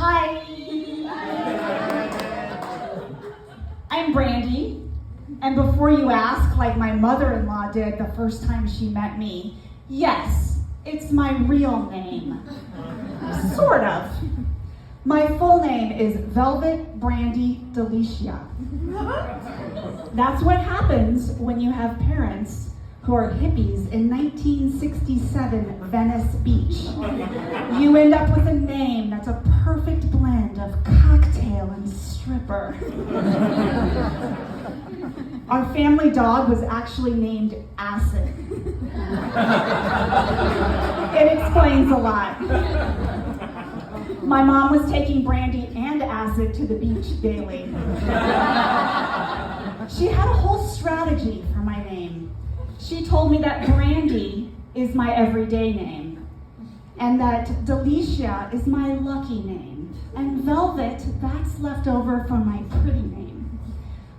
Hi. I'm Brandy, and before you ask, like my mother-in-law did the first time she met me, yes, it's my real name. Sort of. My full name is Velvet Brandy Delicia. That's what happens when you have parents who are hippies in 1967 Venice Beach. You end up with a name that's a perfect blend of cocktail and stripper. Our family dog was actually named Acid. It explains a lot. My mom was taking Brandy and Acid to the beach daily. She had a whole strategy for my name. She told me that Brandy is my everyday name, and that Delicia is my lucky name, and Velvet, that's left over from my pretty name.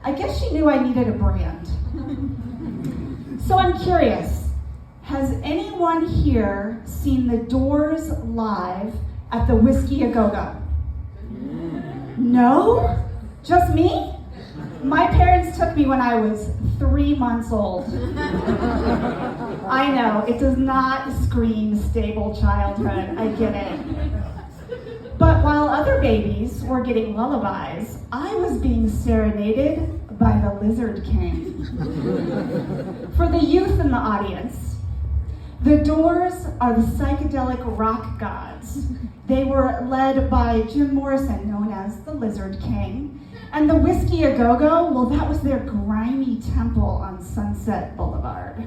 I guess she knew I needed a brand. So I'm curious, has anyone here seen The Doors live at the Whiskey A Go-Go? No? Just me? My parents took me when I was 3 months old. I know, it does not scream stable childhood, I get it. But while other babies were getting lullabies, I was being serenaded by the Lizard King. For the youth in the audience, The Doors are the psychedelic rock gods. They were led by Jim Morrison, known as the Lizard King. And the Whiskey A Go-Go, well, that was their grimy temple on Sunset Boulevard.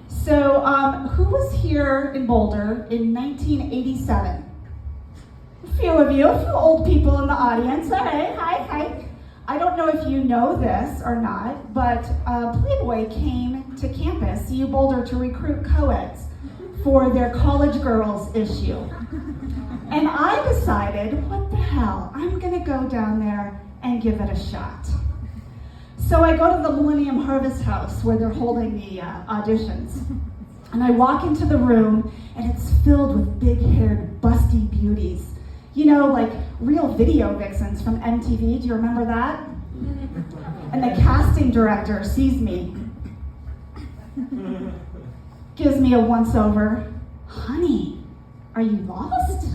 So, who was here in Boulder in 1987? A few of you, a few old people in the audience. Hey, hi. I don't know if you know this or not, but Playboy came to campus, U Boulder, to recruit co-eds for their college girls issue. And I decided, what the hell, I'm gonna go down there and give it a shot. So I go to the Millennium Harvest House where they're holding the auditions. And I walk into the room and it's filled with big-haired, busty beauties. You know, like real video vixens from MTV, do you remember that? And the casting director sees me, gives me a once-over. Honey, are you lost?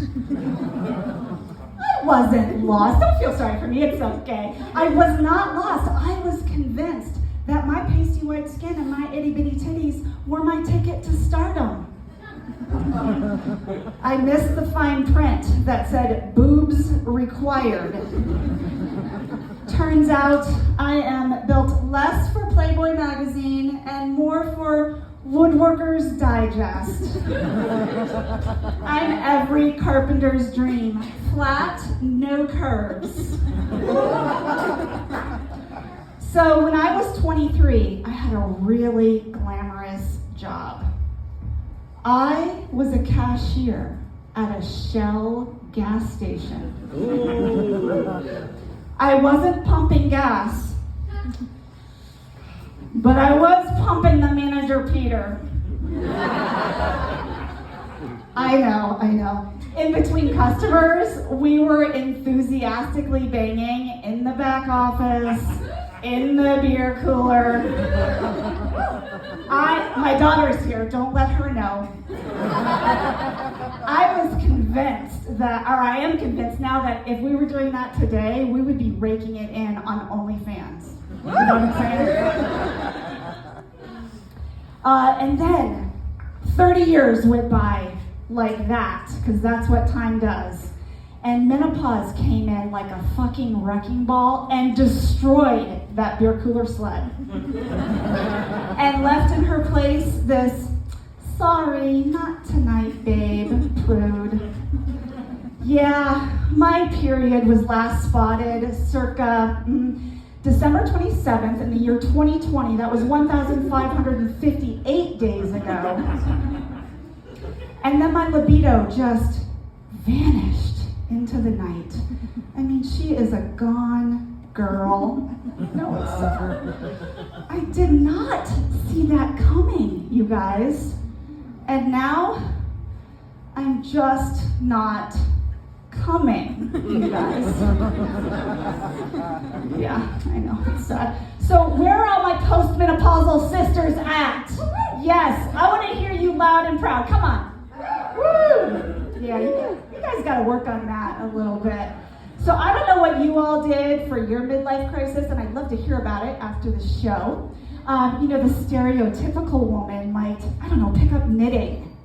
I wasn't lost. Don't feel sorry for me, it's okay. I was not lost. I was convinced that my pasty white skin and my itty-bitty titties were my ticket to stardom. I missed the fine print that said, boobs required. Turns out I am built less for Playboy magazine and more for Woodworker's Digest. I'm every carpenter's dream. Flat, no curves. So when I was 23, I had a really glamorous job. I was a cashier at a Shell gas station. I wasn't pumping gas, but I was pumping the manager, Peter. I know. In between customers, we were enthusiastically banging in the back office, in the beer cooler. My daughter's here, don't let her know. I was convinced that, or I am convinced now that if we were doing that today, we would be raking it in on OnlyFans. You know what I'm saying? And then 30 years went by like that, because that's what time does. And menopause came in like a fucking wrecking ball and destroyed that beer cooler sled. And left in her place this, sorry, not tonight, babe, prude. Yeah, my period was last spotted circa December 27th in the year 2020. That was 1,558 days ago. And then my libido just vanished into the night. I mean, she is a gone girl. No, it's I did not see that coming, you guys. And now, I'm just not coming, you guys. Yeah, I know, it's sad. So where are all my postmenopausal sisters at? Yes, I want to hear you loud and proud. Come on. Woo! Yeah, you guys got to work on that a little bit. So I don't know what you all did for your midlife crisis, and I'd love to hear about it after the show. The stereotypical woman might, I don't know, pick up knitting,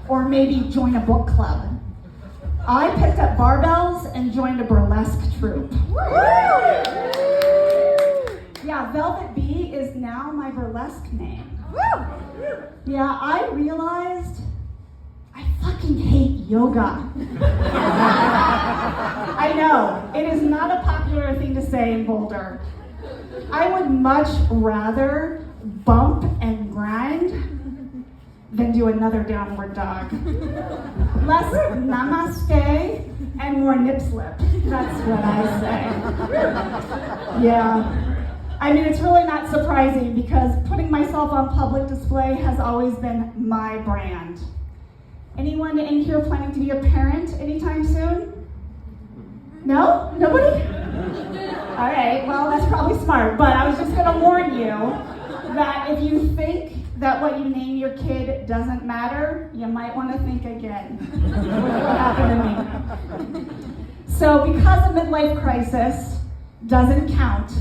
or maybe join a book club. I picked up barbells and joined a burlesque troupe. Yeah, Velvet Bee is now my burlesque name. Yeah, I realized I fucking hate yoga. I know, it is not a popular thing to say in Boulder. I would much rather bump and grind than do another downward dog. Less namaste and more nip slip. That's what I say. Yeah. I mean, it's really not surprising because putting myself on public display has always been my brand. Anyone in here planning to be a parent anytime soon? No? Nobody? All right, well, that's probably smart, but I was just going to warn you that if you think that what you name your kid doesn't matter, you might want to think again. Which is what happened to me. So because a midlife crisis doesn't count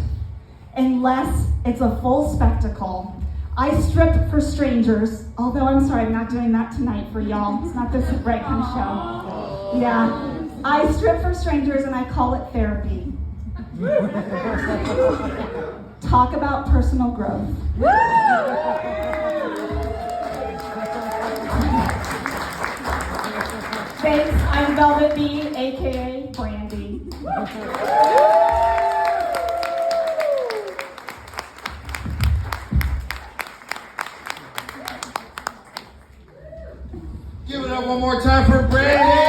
unless it's a full spectacle, I strip for strangers, although I'm sorry, I'm not doing that tonight for y'all. It's not this right kind of show. Yeah. I strip for strangers and I call it therapy. Talk about personal growth. Thanks, I'm Velvet Bee, aka Brandy. Give it up one more time for Brandy.